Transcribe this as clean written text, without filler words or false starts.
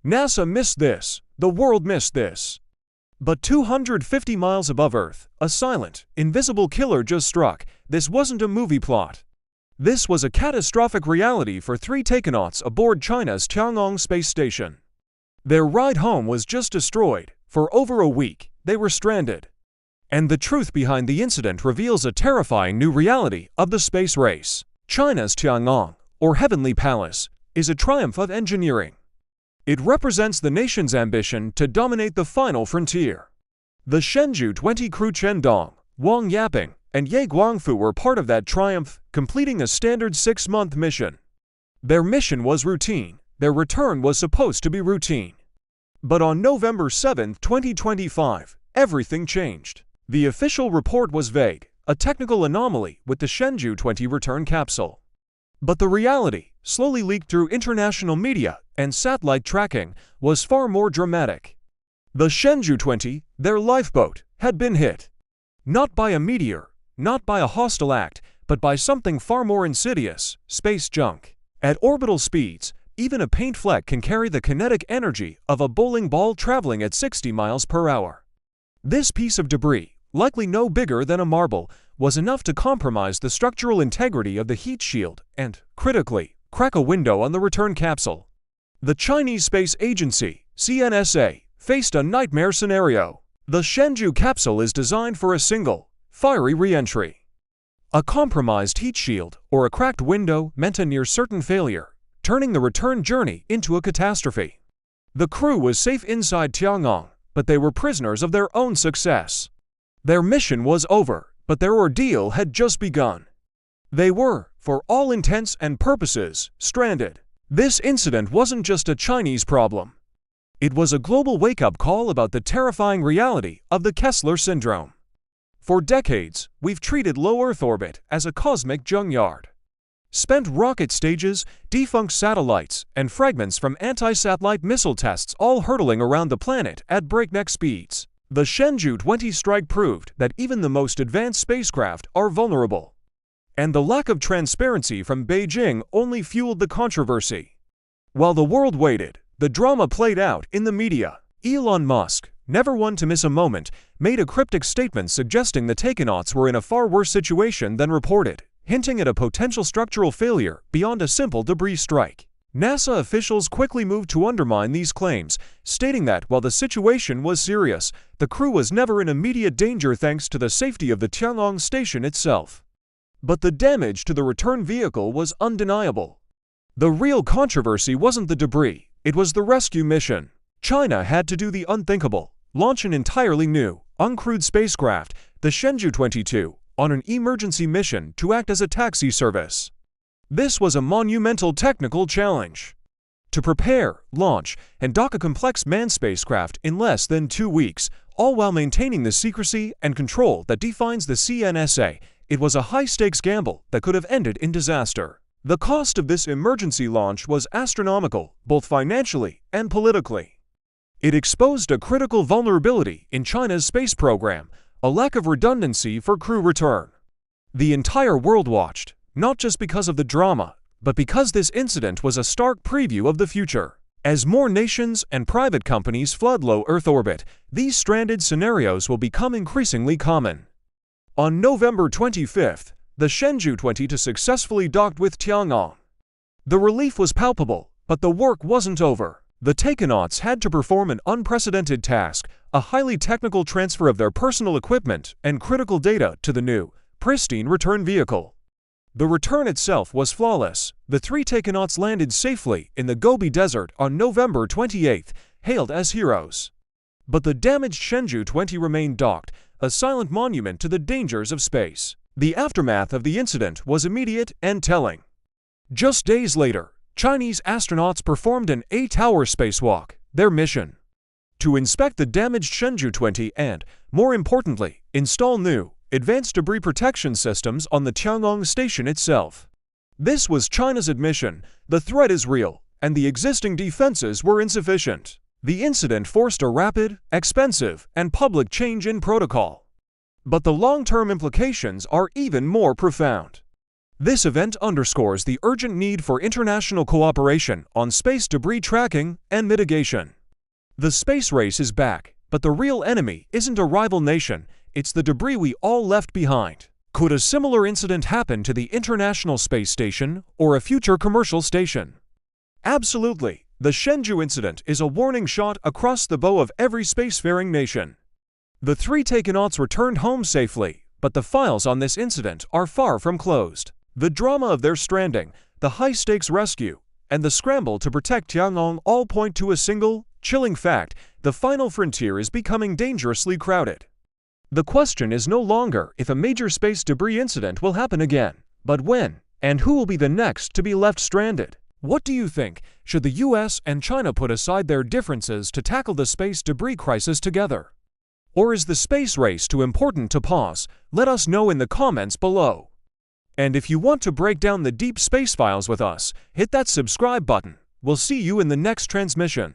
NASA missed this. The world missed this. But 250 miles above Earth, a silent, invisible killer just struck. This wasn't a movie plot. This was a catastrophic reality for 3 taikonauts aboard China's Tiangong space station. Their ride home was just destroyed. For over a week, they were stranded. And the truth behind the incident reveals a terrifying new reality of the space race. China's Tiangong, or Heavenly Palace, is a triumph of engineering. It represents the nation's ambition to dominate the final frontier. The Shenzhou 20 crew Tiangong, Wang Yaping, and Ye Guangfu were part of that triumph, completing a standard 6-month mission. Their mission was routine. Their return was supposed to be routine. But on November 7, 2025, everything changed. The official report was vague, a technical anomaly with the Shenzhou 20 return capsule. But the reality, slowly leaked through international media and satellite tracking, was far more dramatic. The Shenzhou 20, their lifeboat, had been hit. Not by a meteor, not by a hostile act, but by something far more insidious: space junk. At orbital speeds, even a paint fleck can carry the kinetic energy of a bowling ball traveling at 60 miles per hour. This piece of debris, likely no bigger than a marble, was enough to compromise the structural integrity of the heat shield and, critically, crack a window on the return capsule. The Chinese Space Agency, CNSA, faced a nightmare scenario. The Shenzhou capsule is designed for a single, fiery re-entry. A compromised heat shield or a cracked window meant a near-certain failure, turning the return journey into a catastrophe. The crew was safe inside Tiangong, but they were prisoners of their own success. Their mission was over, but their ordeal had just begun. They were, for all intents and purposes, stranded. This incident wasn't just a Chinese problem. It was a global wake-up call about the terrifying reality of the Kessler Syndrome. For decades, we've treated low Earth orbit as a cosmic junkyard. Spent rocket stages, defunct satellites, and fragments from anti-satellite missile tests all hurtling around the planet at breakneck speeds. The Shenzhou 20 strike proved that even the most advanced spacecraft are vulnerable. And the lack of transparency from Beijing only fueled the controversy. While the world waited, the drama played out in the media. Elon Musk, never one to miss a moment, made a cryptic statement suggesting the taikonauts were in a far worse situation than reported, hinting at a potential structural failure beyond a simple debris strike. NASA officials quickly moved to undermine these claims, stating that while the situation was serious, the crew was never in immediate danger thanks to the safety of the Tiangong station itself. But the damage to the return vehicle was undeniable. The real controversy wasn't the debris, it was the rescue mission. China had to do the unthinkable: launch an entirely new, uncrewed spacecraft, the Shenzhou 22, on an emergency mission to act as a taxi service. This was a monumental technical challenge. To prepare, launch, and dock a complex manned spacecraft in less than 2 weeks, all while maintaining the secrecy and control that defines the CNSA, it was a high-stakes gamble that could have ended in disaster. The cost of this emergency launch was astronomical, both financially and politically. It exposed a critical vulnerability in China's space program, a lack of redundancy for crew return. The entire world watched, not just because of the drama, but because this incident was a stark preview of the future. As more nations and private companies flood low Earth orbit, these stranded scenarios will become increasingly common. On November 25th, the Shenzhou 20 successfully docked with Tiangong. The relief was palpable, but the work wasn't over. The taikonauts had to perform an unprecedented task, a highly technical transfer of their personal equipment and critical data to the new, pristine return vehicle. The return itself was flawless. The 3 taikonauts landed safely in the Gobi Desert on November 28, hailed as heroes. But the damaged Shenzhou 20 remained docked, a silent monument to the dangers of space. The aftermath of the incident was immediate and telling. Just days later, Chinese astronauts performed an 8-hour spacewalk, their mission to inspect the damaged Shenzhou 20 and, more importantly, install new, advanced debris protection systems on the Tiangong station itself. This was China's admission: the threat is real, and the existing defenses were insufficient. The incident forced a rapid, expensive, and public change in protocol. But the long-term implications are even more profound. This event underscores the urgent need for international cooperation on space debris tracking and mitigation. The space race is back, but the real enemy isn't a rival nation, it's the debris we all left behind. Could a similar incident happen to the International Space Station or a future commercial station? Absolutely. The Shenzhou incident is a warning shot across the bow of every spacefaring nation. The 3 taikonauts returned home safely, but the files on this incident are far from closed. The drama of their stranding, the high-stakes rescue, and the scramble to protect Tiangong all point to a single, chilling fact: the final frontier is becoming dangerously crowded. The question is no longer if a major space debris incident will happen again, but when, and who will be the next to be left stranded. What do you think? Should the US and China put aside their differences to tackle the space debris crisis together? Or is the space race too important to pause? Let us know in the comments below. And if you want to break down the deep space files with us, hit that subscribe button. We'll see you in the next transmission.